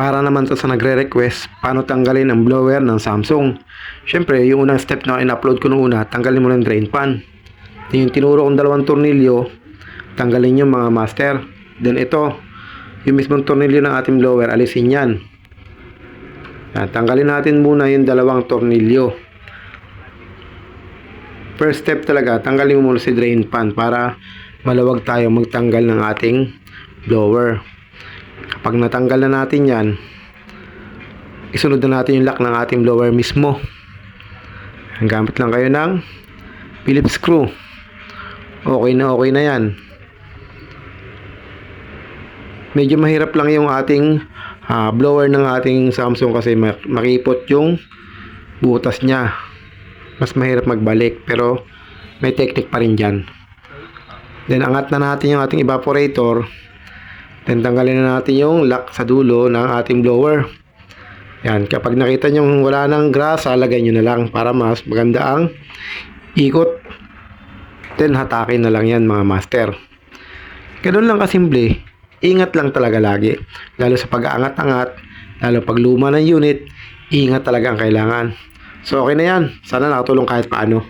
Para naman to sa nagre-request, paano tanggalin ang blower ng Samsung. Siyempre, yung unang step na in-upload ko noong una, tanggalin mo ng drain pan. Yung tinuro kong dalawang tornilyo, tanggalin yung mga master. Then ito, yung mismong tornilyo ng ating blower, alisin yan. Tanggalin natin muna yung dalawang tornilyo. First step talaga, tanggalin mo muna si drain pan para maluwag tayo magtanggal ng ating blower. Kapag natanggal na natin yan, isunod na natin yung lock ng ating blower mismo. Gamit lang kayo ng Phillips screw. Okay na yan. Medyo mahirap lang yung ating blower ng ating Samsung kasi makipot yung butas niya. Mas mahirap magbalik pero may technique pa rin dyan. Then angat na natin yung ating evaporator. Then tanggalin na natin yung lock sa dulo ng ating blower. Yan, kapag nakita nyo wala nang grasa, lagay nyo na lang para mas maganda ang ikot. Then hatakin na lang yan mga master. Ganun lang kasimple. Ingat lang talaga lagi. Lalo sa pag-aangat-angat, lalo pag luma ng unit, ingat talaga ang kailangan. So okay na yan. Sana nakatulong kahit paano.